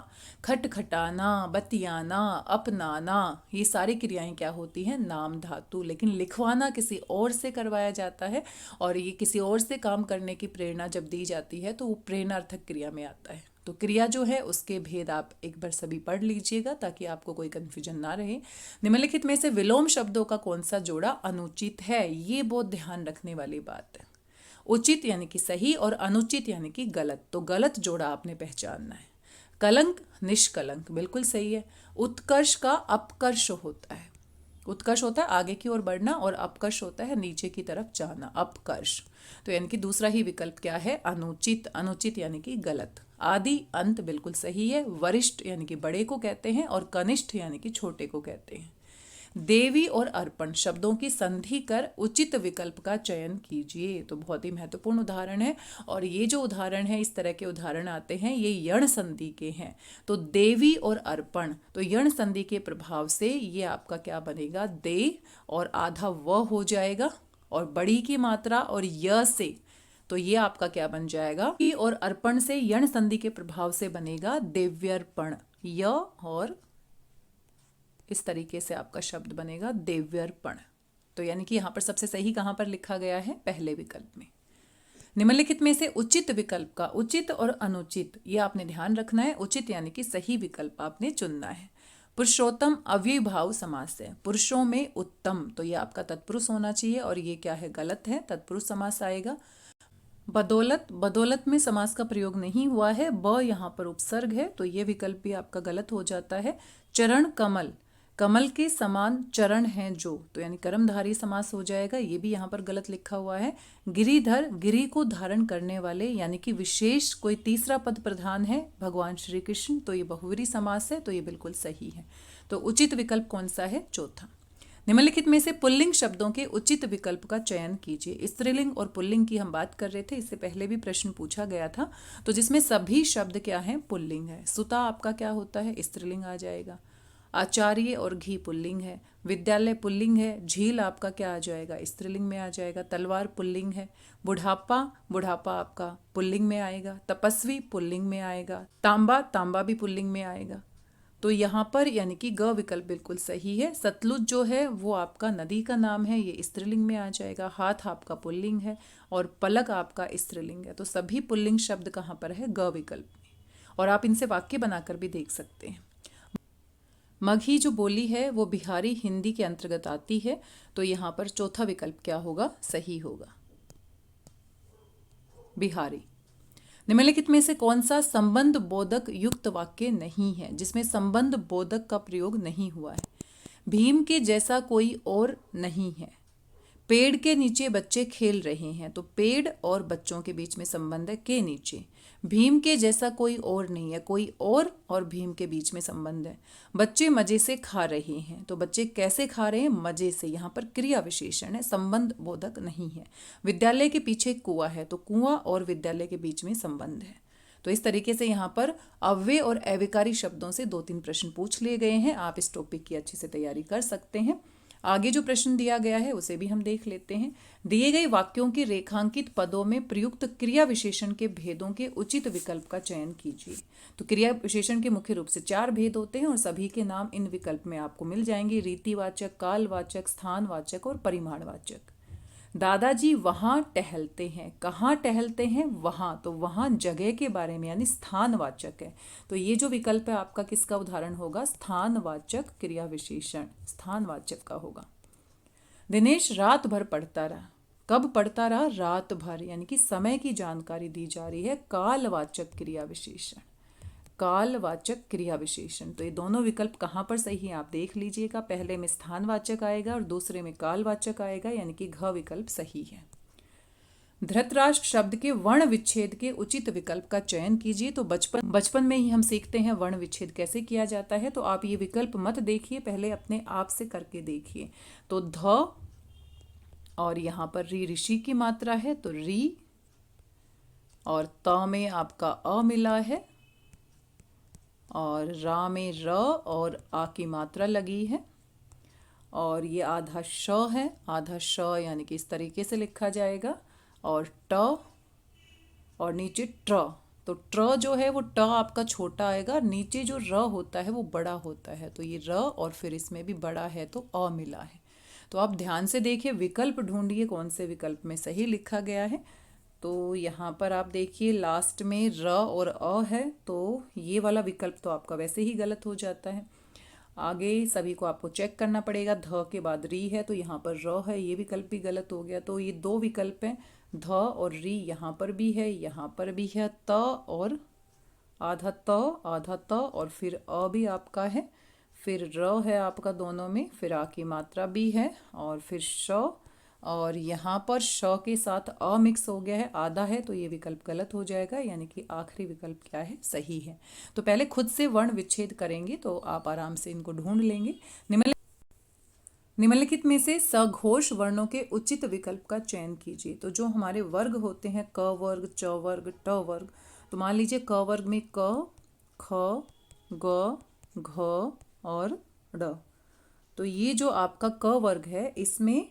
खटखटाना, बतियाना, अपनाना, ये सारी क्रियाएं क्या होती हैं? नाम धातु। लेकिन लिखवाना किसी और से करवाया जाता है और ये किसी और से काम करने की प्रेरणा जब दी जाती है तो वो प्रेरणार्थक क्रिया में आता है। तो क्रिया जो है उसके भेद आप एक बार सभी पढ़ लीजिएगा ताकि आपको कोई कंफ्यूजन ना रहे। निम्नलिखित में से विलोम शब्दों का कौन सा जोड़ा अनुचित है? ये बहुत ध्यान रखने वाली बात है। उचित यानी कि सही और अनुचित यानी कि गलत। तो गलत जोड़ा आपने पहचानना है। कलंक, निष्कलंक, बिल्कुल सही है। उत्कर्ष का अपकर्ष होता है। उत्कर्ष होता है आगे की ओर बढ़ना और अपकर्ष होता है नीचे की तरफ जाना, अपकर्ष। तो यानी कि दूसरा ही विकल्प क्या है? अनुचित। अनुचित यानी कि गलत। आदि, अंत, बिल्कुल सही है। वरिष्ठ यानी कि बड़े को कहते हैं और कनिष्ठ यानी कि छोटे को कहते हैं। देवी और अर्पण शब्दों की संधि कर उचित विकल्प का चयन कीजिए। तो बहुत ही महत्वपूर्ण उदाहरण है और ये जो उदाहरण है, इस तरह के उदाहरण आते हैं, ये यण संधि के हैं। तो देवी और अर्पण, तो यण संधि के प्रभाव से ये आपका क्या बनेगा? दे और आधा व हो जाएगा और बड़ी की मात्रा और य से, तो ये आपका क्या बन जाएगा? ई और अर्पण से यण संधि के प्रभाव से बनेगा देव्यर्पण। य और इस तरीके से आपका शब्द बनेगा देव्यर्पण। तो यानी कि यहाँ पर सबसे सही कहाँ पर लिखा गया है? पहले विकल्प में। निम्नलिखित में से उचित विकल्प का, उचित और अनुचित ये आपने ध्यान रखना है। उचित यानी कि सही विकल्प आपने चुनना है। पुरुषोत्तम अव्ययीभाव समास है। पुरुषों में उत्तम, तो ये आपका तत्पुरुष होना चाहिए और ये क्या है? गलत है, तत्पुरुष समास आएगा। बदौलत, बदौलत में समास का प्रयोग नहीं हुआ है। ब यहाँ पर उपसर्ग है तो ये विकल्प भी आपका गलत हो जाता है। चरण कमल, कमल के समान चरण हैं जो, तो यानी कर्मधारी समास हो जाएगा, ये भी यहाँ पर गलत लिखा हुआ है। गिरिधर, गिरी को धारण करने वाले यानी कि विशेष कोई तीसरा पद प्रधान है भगवान श्री कृष्ण, तो ये बहुव्रीहि समास है, तो ये बिल्कुल सही है। तो उचित विकल्प कौन सा है? चौथा। निम्नलिखित में से पुल्लिंग शब्दों के उचित विकल्प का चयन कीजिए। स्त्रीलिंग और पुल्लिंग की हम बात कर रहे थे, इससे पहले भी प्रश्न पूछा गया था। तो जिसमें सभी शब्द क्या हैं? पुल्लिंग है। सुता आपका क्या होता है? स्त्रीलिंग आ जाएगा। आचार्य और घी पुल्लिंग है। विद्यालय पुल्लिंग है। झील आपका क्या आ जाएगा? स्त्रीलिंग में आ जाएगा। तलवार पुल्लिंग है। बुढ़ापा, बुढ़ापा आपका पुल्लिंग में आएगा। तपस्वी पुल्लिंग में आएगा। तांबा, तांबा भी पुल्लिंग में आएगा। तो यहाँ पर यानी कि ग विकल्प बिल्कुल सही है। सतलुज जो है वो आपका नदी का नाम है, ये स्त्रीलिंग में आ जाएगा। हाथ आपका पुल्लिंग है और पलक आपका स्त्रीलिंग है। तो सभी पुल्लिंग शब्द कहाँ पर है? ग विकल्प में। और आप इनसे वाक्य बनाकर भी देख सकते हैं। मगही जो बोली है वो बिहारी हिंदी के अंतर्गत आती है, तो यहाँ पर चौथा विकल्प क्या होगा? सही होगा, बिहारी। निम्नलिखित में से कौन सा संबंध बोधक युक्त वाक्य नहीं है, जिसमें संबंध बोधक का प्रयोग नहीं हुआ है? भीम के जैसा कोई और नहीं है। पेड़ के नीचे बच्चे खेल रहे हैं, तो पेड़ और बच्चों के बीच में संबंध है के नीचे। भीम के जैसा कोई और नहीं है, कोई और भीम के बीच में संबंध है। बच्चे मजे से खा रहे हैं, तो बच्चे कैसे खा रहे हैं? मजे से। यहाँ पर क्रिया विशेषण है, संबंध बोधक नहीं है। विद्यालय के पीछे कुआं है, तो कुआं और विद्यालय के बीच में संबंध है। तो इस तरीके से यहाँ पर अव्यय और अविकारी शब्दों से 2-3 प्रश्न पूछ लिए गए हैं। आप इस टॉपिक की अच्छे से तैयारी कर सकते हैं। आगे जो प्रश्न दिया गया है उसे भी हम देख लेते हैं। दिए गए वाक्यों के रेखांकित पदों में प्रयुक्त क्रिया विशेषण के भेदों के उचित विकल्प का चयन कीजिए। तो क्रिया विशेषण के मुख्य रूप से 4 भेद होते हैं और सभी के नाम इन विकल्प में आपको मिल जाएंगे। रीतिवाचक, कालवाचक, स्थानवाचक और परिमाणवाचक। दादाजी वहाँ टहलते हैं। कहाँ टहलते हैं? वहाँ। तो वहाँ जगह के बारे में यानी स्थानवाचक है। तो ये जो विकल्प है आपका किसका उदाहरण होगा? स्थानवाचक क्रिया विशेषण स्थानवाचक का होगा। दिनेश रात भर पढ़ता रहा। कब पढ़ता रहा? रात भर, यानी कि समय की जानकारी दी जा रही है। कालवाचक क्रिया विशेषण, कालवाचक क्रिया विशेषण। तो ये दोनों विकल्प कहाँ पर सही है आप देख लीजिएगा। पहले में स्थानवाचक आएगा और दूसरे में कालवाचक आएगा, यानी कि घ विकल्प सही है। धृतराष्ट्र शब्द के वर्ण विच्छेद के उचित विकल्प का चयन कीजिए। तो बचपन में ही हम सीखते हैं वर्ण विच्छेद कैसे किया जाता है। तो आप ये विकल्प मत देखिए, पहले अपने आप से करके देखिए। तो ध और यहाँ पर री ऋषि की मात्रा है तो री, और त में आपका अ मिला है, और रा में र और आ की मात्रा लगी है, और ये आधा श है, आधा श यानी कि इस तरीके से लिखा जाएगा, और ट और नीचे ट्र। तो ट्र जो है वो ट आपका छोटा आएगा, नीचे जो र होता है वो बड़ा होता है। तो ये र और फिर इसमें भी बड़ा है तो अ मिला है। तो आप ध्यान से देखिए, विकल्प ढूंढिए कौन से विकल्प में सही लिखा गया है। तो यहाँ पर आप देखिए लास्ट में र और अ है, तो ये वाला विकल्प तो आपका वैसे ही गलत हो जाता है। आगे सभी को आपको चेक करना पड़ेगा। ध के बाद री है तो यहाँ पर र है, ये विकल्प भी गलत हो गया। तो ये 2 विकल्प हैं, ध और री, यहाँ पर भी है, यहाँ पर भी है, त और आधा त और फिर अ भी आपका है, फिर र है आपका दोनों में, फिर आ की मात्रा भी है, और फिर श, और यहाँ पर श के साथ अ मिक्स हो गया है, आधा है, तो ये विकल्प गलत हो जाएगा, यानी कि आखिरी विकल्प क्या है? सही है। तो पहले खुद से वर्ण विच्छेद करेंगे तो आप आराम से इनको ढूंढ लेंगे। निम्नलिखित में से सघोष वर्णों के उचित विकल्प का चयन कीजिए। तो जो हमारे वर्ग होते हैं, क वर्ग, च वर्ग, ट वर्ग, तो मान लीजिए क वर्ग में क, ख, ग, घ और ड़। तो ये जो आपका क वर्ग है इसमें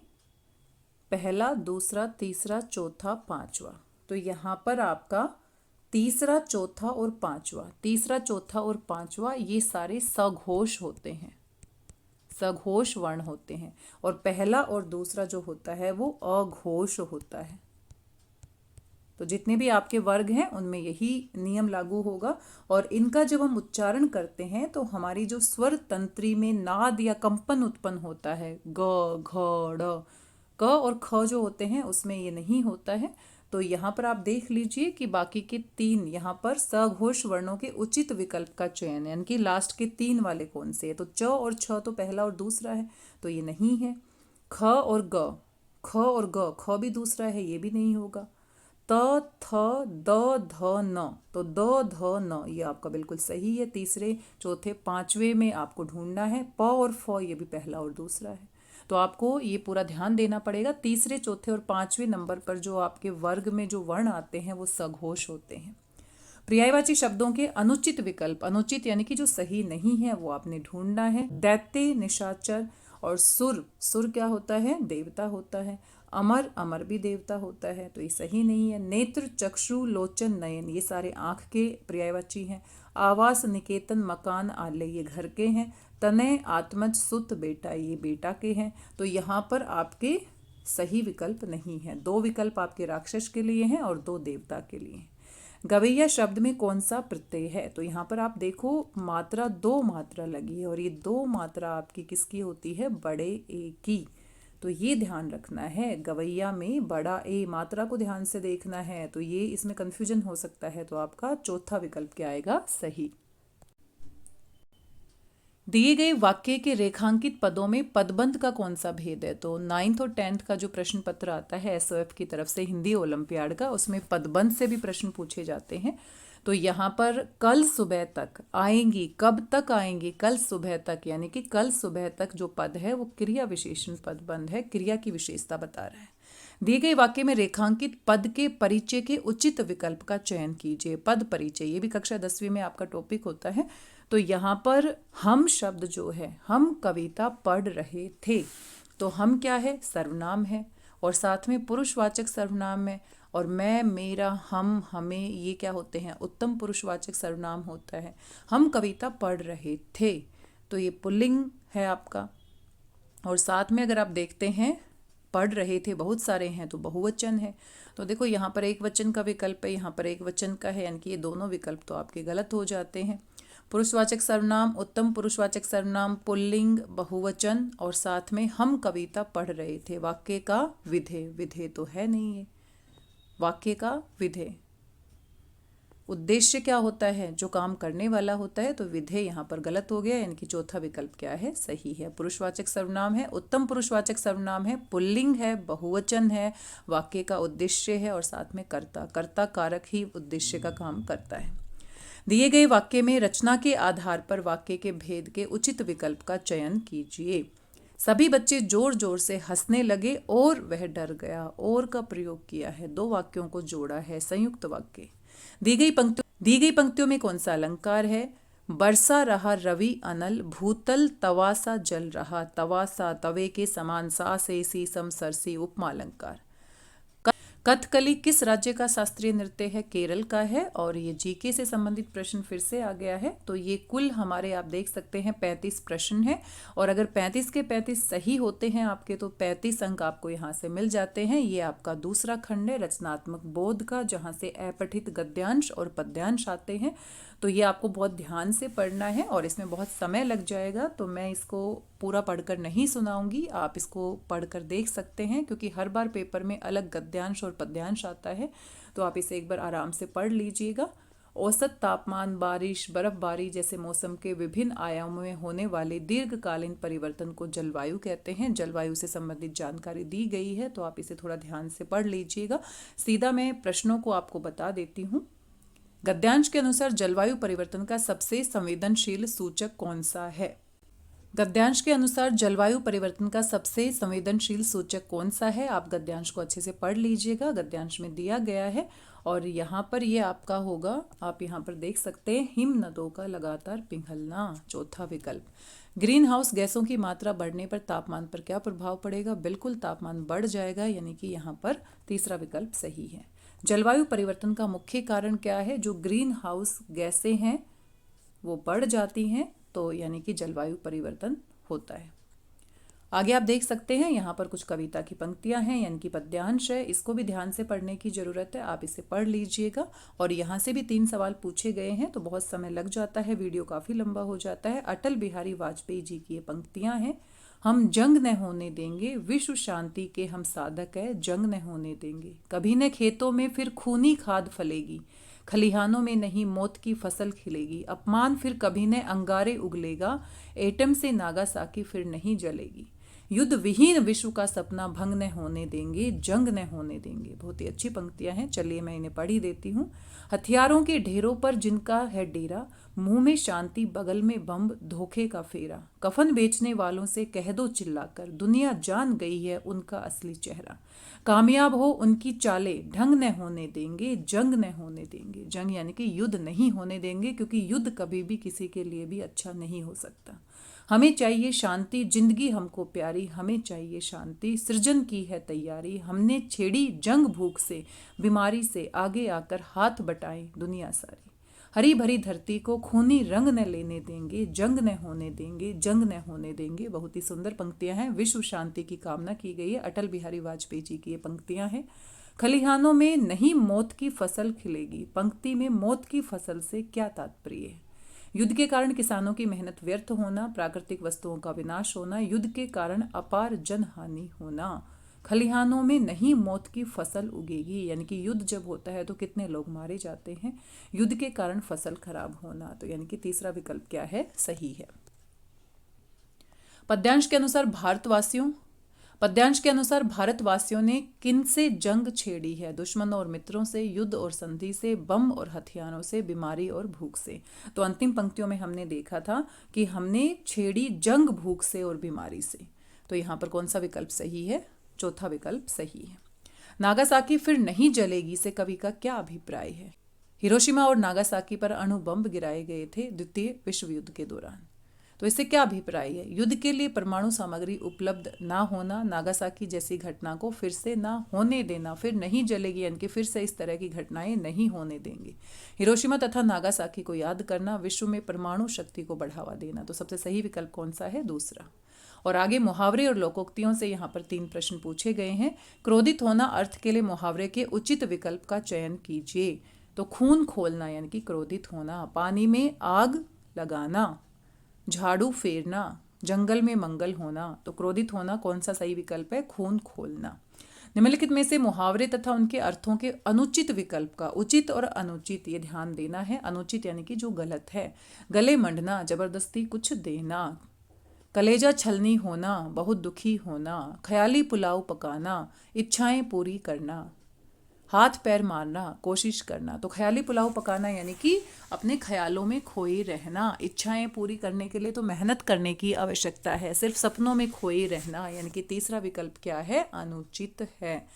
पहला, दूसरा, तीसरा, चौथा, पांचवा। तो यहाँ पर आपका तीसरा, चौथा और पांचवा, तीसरा, चौथा और पांचवा ये सारे सघोष होते हैं, सघोष वर्ण होते हैं, और पहला और दूसरा जो होता है वो अघोष होता है। तो जितने भी आपके वर्ग हैं उनमें यही नियम लागू होगा। और इनका जब हम उच्चारण करते हैं तो हमारी जो स्वर तंत्री में नाद या कंपन उत्पन्न होता है, ग, घ, ड़, क और ख जो होते हैं उसमें ये नहीं होता है। तो यहाँ पर आप देख लीजिए कि बाकी के 3 यहाँ पर सघोष वर्णों के उचित विकल्प का चयन, यानी कि लास्ट के 3 वाले कौन से है? तो च और छ तो पहला और दूसरा है, तो ये नहीं है। ख और ग, ख और ग, ख भी दूसरा है, ये भी नहीं होगा। त, थ, द, ध, न, तो द, ध, न ये आपका बिल्कुल सही है। तीसरे, चौथे, पांचवे में आपको ढूंढना है। प और फ ये भी पहला और दूसरा है। तो आपको ये पूरा ध्यान देना पड़ेगा। तीसरे, चौथे और पांचवें नंबर पर जो आपके वर्ग में जो वर्ण आते हैं वो सघोष होते हैं। पर्यायवाची शब्दों के अनुचित विकल्प, अनुचित यानी कि जो सही नहीं है वो आपने ढूंढना है। दैत्य, निशाचर और सुर, सुर क्या होता है? देवता होता है। अमर, अमर भी देवता होता है, तो ये सही नहीं है। नेत्र, चक्षु, लोचन, नयन ये सारे आँख के पर्यायवाची हैं। आवास, निकेतन, मकान, आलय ये घर के हैं। तनय, आत्मज, सुत, बेटा ये बेटा के हैं। तो यहाँ पर आपके सही विकल्प नहीं है। 2 विकल्प आपके राक्षस के लिए हैं और 2 देवता के लिए हैं। गवैया शब्द में कौन सा प्रत्यय है? तो यहाँ पर आप देखो मात्रा 2 मात्रा लगी है और ये 2 मात्रा आपकी किसकी होती है? बड़े ए की। तो ये ध्यान रखना है, गवैया में बड़ा ए मात्रा को ध्यान से देखना है। तो ये इसमें कंफ्यूजन हो सकता है, तो आपका चौथा विकल्प क्या आएगा? सही। दिए गए वाक्य के रेखांकित पदों में पदबंध का कौन सा भेद है? तो 9th और 10th का जो प्रश्न पत्र आता है एसओएफ की तरफ से हिंदी ओलंपियाड का, उसमें पदबंध से भी प्रश्न पूछे जाते हैं। तो यहाँ पर कल सुबह तक आएंगी, कब तक आएंगी? कल सुबह तक, यानी कि कल सुबह तक जो पद है वो क्रिया विशेषण पदबंध है, क्रिया की विशेषता बता रहा है। दिए गए वाक्य में रेखांकित पद के परिचय के उचित विकल्प का चयन कीजिए। पद परिचय ये भी कक्षा 10वीं में आपका टॉपिक होता है। तो यहाँ पर हम शब्द जो है, हम कविता पढ़ रहे थे, तो हम क्या है, सर्वनाम है, और साथ में पुरुषवाचक सर्वनाम है, और मैं, मेरा, हम, हमें, ये क्या होते हैं, उत्तम पुरुषवाचक सर्वनाम होता है। हम कविता पढ़ रहे थे, तो ये पुल्लिंग है आपका। और साथ में अगर आप देखते हैं, पढ़ रहे थे बहुत सारे हैं तो बहुवचन है। तो देखो यहाँ पर एक वचन का विकल्प है, यहाँ पर एक वचन का है, यानी कि ये दोनों विकल्प तो आपके गलत हो जाते हैं। पुरुषवाचक सर्वनाम, उत्तम पुरुषवाचक सर्वनाम, पुल्लिंग, बहुवचन, और साथ में हम कविता पढ़ रहे थे। वाक्य का विधेय, विधेय तो है नहीं है, वाक्य का विधेय। उद्देश्य क्या होता है, जो काम करने वाला होता है, तो विधेय यहाँ पर गलत हो गया, यानी कि चौथा विकल्प क्या है, सही है। पुरुषवाचक सर्वनाम है, उत्तम पुरुषवाचक सर्वनाम है, पुल्लिंग है, बहुवचन है, वाक्य का उद्देश्य है, और साथ में कर्ता, कर्ता कारक ही उद्देश्य का काम करता है। दिए गए वाक्य में रचना के आधार पर वाक्य के भेद के उचित विकल्प का चयन कीजिए। सभी बच्चे जोर जोर से हंसने लगे और वह डर गया। और का प्रयोग किया है, दो वाक्यों को जोड़ा है, संयुक्त वाक्य। दी गई पंक्तियों में कौन सा अलंकार है। बरसा रहा रवि अनल, भूतल तवा सा जल रहा, तवा सा तवे के समान, सा से सीसम सरसी, उपमा अलंकार। कथकली किस राज्य का शास्त्रीय नृत्य है, केरल का है। और ये जीके से संबंधित प्रश्न फिर से आ गया है। तो ये कुल हमारे आप देख सकते हैं 35 प्रश्न हैं, और अगर 35 के 35 सही होते हैं आपके, तो 35 अंक आपको यहाँ से मिल जाते हैं। ये आपका दूसरा खंड है रचनात्मक बोध का, जहाँ से अपठित गद्यांश और पद्यांश आते हैं। तो ये आपको बहुत ध्यान से पढ़ना है, और इसमें बहुत समय लग जाएगा, तो मैं इसको पूरा पढ़कर नहीं सुनाऊंगी, आप इसको पढ़कर देख सकते हैं, क्योंकि हर बार पेपर में अलग गद्यांश और पद्यांश आता है। तो आप इसे एक बार आराम से पढ़ लीजिएगा। औसत तापमान, बारिश, बर्फबारी जैसे मौसम के विभिन्न आयामों में होने वाले दीर्घकालीन परिवर्तन को जलवायु कहते हैं। जलवायु से संबंधित जानकारी दी गई है, तो आप इसे थोड़ा ध्यान से पढ़ लीजिएगा। सीधा मैं प्रश्नों को आपको बता देती हूँ। गद्यांश के अनुसार जलवायु परिवर्तन का सबसे संवेदनशील सूचक कौन सा है। गद्यांश के अनुसार जलवायु परिवर्तन का सबसे संवेदनशील सूचक कौन सा है। आप गद्यांश को अच्छे से पढ़ लीजिएगा, गद्यांश में दिया गया है। और यहाँ पर ये आपका होगा, आप यहाँ पर देख सकते हैं, हिम नदों का लगातार पिघलना, चौथा विकल्प। ग्रीन हाउस गैसों की मात्रा बढ़ने पर तापमान पर क्या प्रभाव पड़ेगा। बिल्कुल तापमान बढ़ जाएगा, यानी कि यहाँ पर तीसरा विकल्प सही है। जलवायु परिवर्तन का मुख्य कारण क्या है। जो ग्रीन हाउस गैसें हैं वो बढ़ जाती हैं, तो यानी कि जलवायु परिवर्तन होता है। आगे आप देख सकते हैं, यहाँ पर कुछ कविता की पंक्तियाँ हैं, यानी कि पद्यांश है। इसको भी ध्यान से पढ़ने की ज़रूरत है, आप इसे पढ़ लीजिएगा। और यहाँ से भी 3 सवाल पूछे गए हैं, तो बहुत समय लग जाता है, वीडियो काफ़ी लंबा हो जाता है। अटल बिहारी वाजपेयी जी की ये पंक्तियाँ हैं। हम जंग न होने देंगे, विश्व शांति के हम साधक है, जंग न होने देंगे। कभी न खेतों में फिर खूनी खाद फलेगी, खलिहानों में नहीं मौत की फसल खिलेगी। अपमान फिर कभी न अंगारे उगलेगा, एटम से नागासाकी फिर नहीं जलेगी। युद्ध विहीन विश्व का सपना भंग न होने देंगे, जंग न होने देंगे। बहुत ही अच्छी पंक्तियां हैं, चलिए मैं इन्हें पढ़ ही देती हूँ। हथियारों के ढेरों पर जिनका है डेरा, मुंह में शांति बगल में बम, धोखे का फेरा। कफन बेचने वालों से कह दो चिल्लाकर, दुनिया जान गई है उनका असली चेहरा। कामयाब हो उनकी चालें, ढंग न होने देंगे, जंग न होने देंगे। जंग यानी कि युद्ध नहीं होने देंगे, क्योंकि युद्ध कभी भी किसी के लिए भी अच्छा नहीं हो सकता। हमें चाहिए शांति, जिंदगी हमको प्यारी, हमें चाहिए शांति, सृजन की है तैयारी। हमने छेड़ी जंग भूख से, बीमारी से, आगे आकर हाथ बटाएं दुनिया सारी। हरी भरी धरती को खूनी रंग न लेने देंगे, जंग न होने देंगे, जंग न होने देंगे। बहुत ही सुंदर पंक्तियां हैं, विश्व शांति की कामना की गई है। अटल बिहारी वाजपेयी जी की ये पंक्तियां हैं। खलिहानों में नहीं मौत की फसल खिलेगी, पंक्ति में मौत की फसल से क्या तात्पर्य है। युद्ध के कारण किसानों की मेहनत व्यर्थ होना, प्राकृतिक वस्तुओं का विनाश होना, युद्ध के कारण अपार जनहानि होना। खलिहानों में नहीं मौत की फसल उगेगी, यानी कि युद्ध जब होता है तो कितने लोग मारे जाते हैं। युद्ध के कारण फसल खराब होना, तो यानी कि तीसरा विकल्प क्या है, सही है। पद्यांश के अनुसार भारतवासियों ने किनसे जंग छेड़ी है। दुश्मनों और मित्रों से, युद्ध और संधि से, बम और हथियारों से, बीमारी और भूख से। तो अंतिम पंक्तियों में हमने देखा था कि हमने छेड़ी जंग भूख से और बीमारी से। तो यहाँ पर कौन सा विकल्प सही है, चौथा विकल्प सही है। नागासाकी फिर नहीं जलेगी से कवि का क्या अभिप्राय है। हिरोशिमा और नागासाकी पर अणु बम गिराए गए थे द्वितीय विश्व युद्ध के दौरान। तो इससे क्या अभिप्राय है? युद्ध के लिए परमाणु सामग्री उपलब्ध ना होना, नागासाकी जैसी घटना को फिर से ना होने देना, फिर नहीं जलेगी यानी कि फिर से इस तरह की घटनाएं नहीं होने देंगे। हिरोशिमा तथा नागासाकी को याद करना, विश्व में परमाणु शक्ति को बढ़ावा देना। तो सबसे सही विकल्प कौन सा है? दूसरा। और आगे मुहावरे और लोकोक्तियों से यहाँ पर 3 प्रश्न पूछे गए हैं। क्रोधित होना अर्थ के लिए मुहावरे के उचित विकल्प का चयन कीजिए। तो खून खोलना यानी कि क्रोधित होना, पानी में आग लगाना, झाड़ू फेरना, जंगल में मंगल होना। तो क्रोधित होना कौन सा सही विकल्प है? खून खोलना। निम्नलिखित में से मुहावरे तथा उनके अर्थों के अनुचित विकल्प का, उचित और अनुचित ये ध्यान देना है। अनुचित यानी कि जो गलत है। गले मंडना, जबरदस्ती कुछ देना, कलेजा छलनी होना, बहुत दुखी होना, ख्याली पुलाव पकाना, इच्छाएं पूरी करना, हाथ पैर मारना, कोशिश करना। तो ख्याली पुलाव पकाना यानी कि अपने ख्यालों में खोए रहना, इच्छाएं पूरी करने के लिए तो मेहनत करने की आवश्यकता है, सिर्फ सपनों में खोए रहना यानी कि तीसरा विकल्प क्या है? अनुचित है।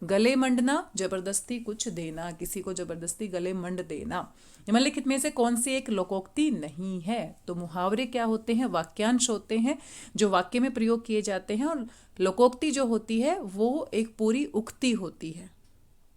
गले मंडना, जबरदस्ती कुछ देना, किसी को जबरदस्ती गले मंड देना। निम्नलिखित में से कौन सी एक लोकोक्ति नहीं है? तो मुहावरे क्या होते हैं? वाक्यांश होते हैं जो वाक्य में प्रयोग किए जाते हैं, और लोकोक्ति जो होती है वो एक पूरी उक्ति होती है।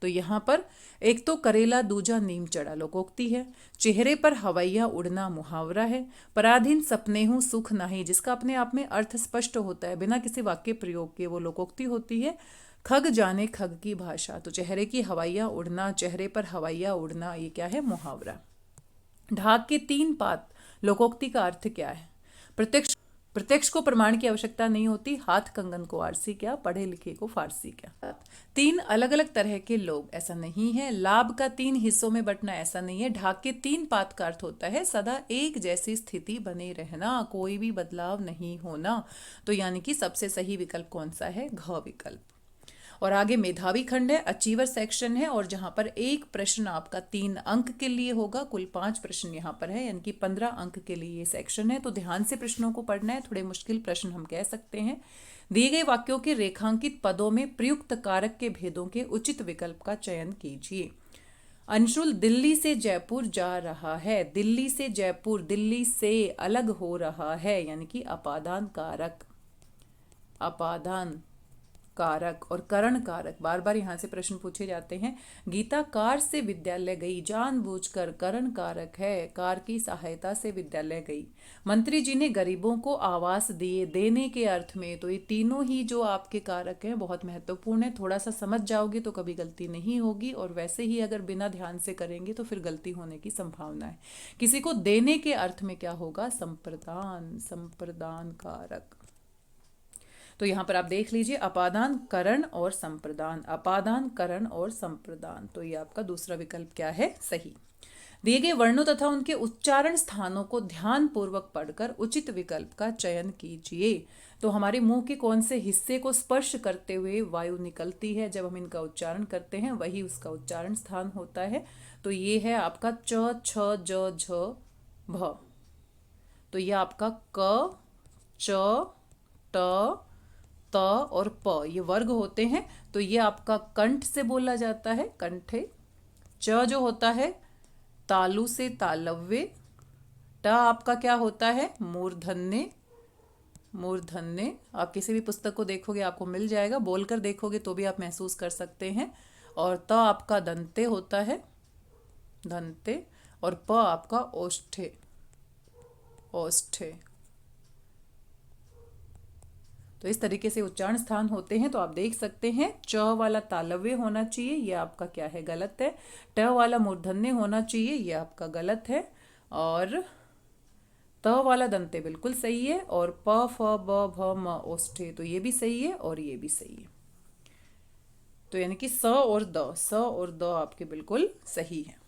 तो यहाँ पर एक तो करेला दूजा नीम चढ़ा लोकोक्ति है, चेहरे पर हवाइयाँ उड़ना मुहावरा है, पराधीन सपने हूँ सुख नाही जिसका अपने आप में अर्थ स्पष्ट होता है बिना किसी वाक्य प्रयोग के, वो लोकोक्ति होती है। खग जाने खग की भाषा, तो चेहरे की हवाइयाँ उड़ना, चेहरे पर हवाइयाँ उड़ना, ये क्या है? मुहावरा। ढाक के 3 पात लोकोक्ति का अर्थ क्या है? प्रत्यक्ष को प्रमाण की आवश्यकता नहीं होती, हाथ कंगन को आरसी क्या, पढ़े लिखे को फारसी क्या। 3 अलग अलग तरह के लोग, ऐसा नहीं है। लाभ का 3 हिस्सों में बंटना, ऐसा नहीं है। ढाक के 3 पात का अर्थ होता है सदा एक जैसी स्थिति बने रहना, कोई भी बदलाव नहीं होना। तो यानी कि सबसे सही विकल्प कौन सा है? घ विकल्प। और आगे मेधावी खंड है, अचीवर सेक्शन है, और जहां पर एक प्रश्न आपका 3 अंक के लिए होगा। कुल 5 प्रश्न यहाँ पर है, यानी कि 15 अंक के लिए ये सेक्शन है। तो ध्यान से प्रश्नों को पढ़ना है, थोड़े मुश्किल प्रश्न हम कह सकते हैं। दिए गए वाक्यों के रेखांकित पदों में प्रयुक्त कारक के भेदों के उचित विकल्प का चयन कीजिए। अंशुल दिल्ली से जयपुर जा रहा है, दिल्ली से जयपुर, दिल्ली से अलग हो रहा है, यानी कि अपादान कारक, अपादान कारक। और करण कारक, बार बार यहाँ से प्रश्न पूछे जाते हैं। गीता कार से विद्यालय गई, जानबूझकर, करण कारक है, कार की सहायता से विद्यालय गई। मंत्री जी ने गरीबों को आवास दिए, देने के अर्थ में। तो ये तीनों ही जो आपके कारक हैं बहुत महत्वपूर्ण है, थोड़ा सा समझ जाओगे तो कभी गलती नहीं होगी, और वैसे ही अगर बिना ध्यान से करेंगे तो फिर गलती होने की संभावना है। किसी को देने के अर्थ में क्या होगा? संप्रदान, संप्रदान कारक। तो यहाँ पर आप देख लीजिए, अपादान, करण और संप्रदान, अपादान, करण और संप्रदान। तो ये आपका दूसरा विकल्प क्या है? सही। दिए गए वर्णों तथा उनके उच्चारण स्थानों को ध्यान पूर्वक पढ़कर उचित विकल्प का चयन कीजिए। तो हमारे मुंह के कौन से हिस्से को स्पर्श करते हुए वायु निकलती है जब हम इनका उच्चारण करते हैं, वही उसका उच्चारण स्थान होता है। तो ये है आपका च, छ, ज, झ, भ। तो ये आपका क, च, ट, त और प, ये वर्ग होते हैं। तो ये आपका कंठ से बोला जाता है, कंठे। च जो होता है तालु से तालव्य। ट आपका क्या होता है? मूर्धन्य, मूर्धन्य। आप किसी भी पुस्तक को देखोगे आपको मिल जाएगा, बोलकर देखोगे तो भी आप महसूस कर सकते हैं। और त आपका दंते होता है, दंते। और प आपका ओष्ठे, ओष्ठे। तो इस तरीके से उच्चारण स्थान होते हैं। तो आप देख सकते हैं, च वाला तालव्य होना चाहिए, ये आपका क्या है? गलत है। ट वाला मूर्धन्य होना चाहिए, ये आपका गलत है। और त वाला दंते बिल्कुल सही है। और प, फ, ब, भ, म, ओष्ठे, तो ये भी सही है और ये भी सही है। तो यानी कि स और द, स और द आपके बिल्कुल सही है।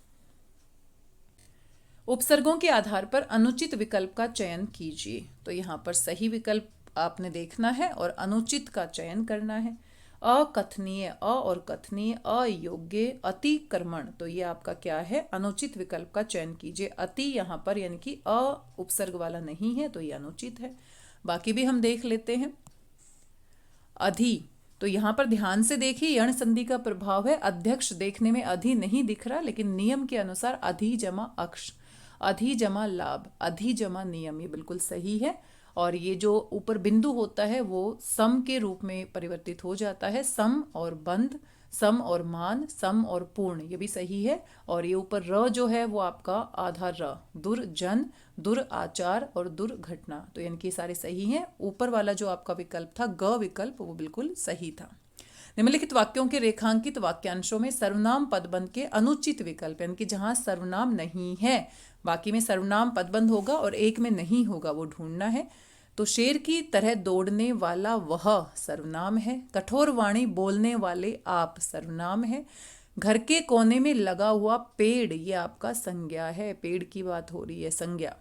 उपसर्गों के आधार पर अनुचित विकल्प का चयन कीजिए। तो यहाँ पर सही विकल्प आपने देखना है और अनुचित का चयन करना है। अकथनीय, अ और कथनीय, अयोग्य, अतिक्रमण, तो ये आपका क्या है? अनुचित विकल्प का चयन कीजिए। अति यहाँ पर यानी कि अ उपसर्ग वाला नहीं है, तो ये अनुचित है। बाकी भी हम देख लेते हैं। अधि, तो यहाँ पर ध्यान से देखिए, यण संधि का प्रभाव है। अध्यक्ष देखने में अधि नहीं दिख रहा, लेकिन नियम के अनुसार अधि जमा अक्ष। अधि जमा लाभ, अधि जमा नियम, ये बिल्कुल सही है। और ये जो ऊपर बिंदु होता है वो सम के रूप में परिवर्तित हो जाता है, सम और बंध, सम और मान, सम और पूर्ण, ये भी सही है। और ये ऊपर र जो है वो आपका आधा र, दुर्जन, दुराचार और दुर्घटना, तो यानी कि सारे सही हैं। ऊपर वाला जो आपका विकल्प था ग विकल्प वो बिल्कुल सही था। निम्नलिखित वाक्यों के रेखांकित वाक्यांशों में सर्वनाम पदबंध के अनुचित विकल्प, यानी कि जहां सर्वनाम नहीं है, बाकी में सर्वनाम पदबंध होगा और एक में नहीं होगा, वो ढूंढना है। तो शेर की तरह दौड़ने वाला वह सर्वनाम है, कठोर वाणी बोलने वाले आप सर्वनाम है, घर के कोने में लगा हुआ पेड़ ये आपका संज्ञा है, पेड़ की बात हो रही है, संज्ञा।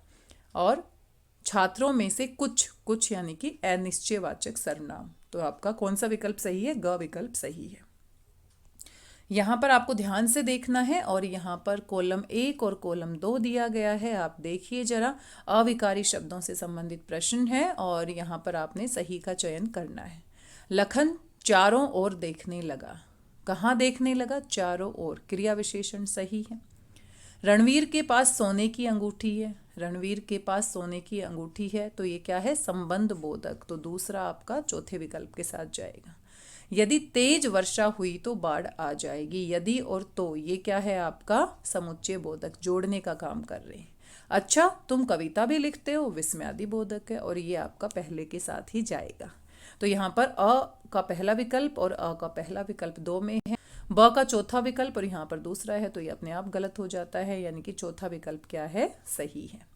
और छात्रों में से कुछ, कुछ यानी कि अनिश्चयवाचक सर्वनाम, तो आपका कौन सा विकल्प सही है? ग विकल्प सही है। यहाँ पर आपको ध्यान से देखना है और यहाँ पर कॉलम 1 और कॉलम 2 दिया गया है, आप देखिए जरा। अविकारी शब्दों से संबंधित प्रश्न है और यहाँ पर आपने सही का चयन करना है। लखन चारों ओर देखने लगा, कहाँ देखने लगा? चारों ओर, क्रिया विशेषण सही है। रणवीर के पास सोने की अंगूठी है, रणवीर के पास सोने की अंगूठी है, तो ये क्या है? संबंध बोधक, तो दूसरा आपका चौथे विकल्प के साथ जाएगा। यदि तेज वर्षा हुई तो बाढ़ आ जाएगी, यदि और तो ये क्या है? आपका समुच्चय बोधक, जोड़ने का काम कर रहे हैं। अच्छा तुम कविता भी लिखते हो, विस्मयादि बोधक है और ये आपका पहले के साथ ही जाएगा। तो यहाँ पर अ का पहला विकल्प और अ का पहला विकल्प 2 में है, ब का चौथा विकल्प और यहाँ पर दूसरा है, तो ये अपने आप गलत हो जाता है, यानी कि चौथा विकल्प क्या है? सही है।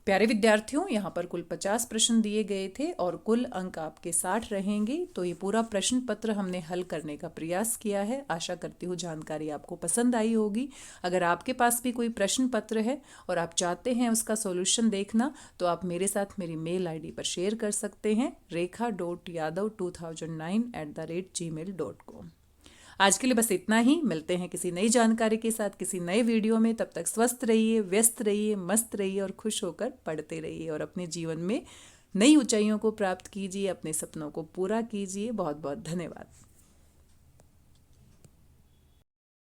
प्यारे विद्यार्थियों, यहाँ पर कुल 50 प्रश्न दिए गए थे और कुल अंक आपके 60 रहेंगे। तो ये पूरा प्रश्न पत्र हमने हल करने का प्रयास किया है। आशा करती हूँ जानकारी आपको पसंद आई होगी। अगर आपके पास भी कोई प्रश्न पत्र है और आप चाहते हैं उसका सॉल्यूशन देखना, तो आप मेरे साथ मेरी मेल आईडी पर शेयर कर सकते हैं, rekha.yadav2009@gmail.com। आज के लिए बस इतना ही। मिलते हैं किसी नई जानकारी के साथ किसी नए वीडियो में। तब तक स्वस्थ रहिए, व्यस्त रहिए, मस्त रहिए और खुश होकर पढ़ते रहिए और अपने जीवन में नई ऊंचाइयों को प्राप्त कीजिए, अपने सपनों को पूरा कीजिए। बहुत बहुत धन्यवाद।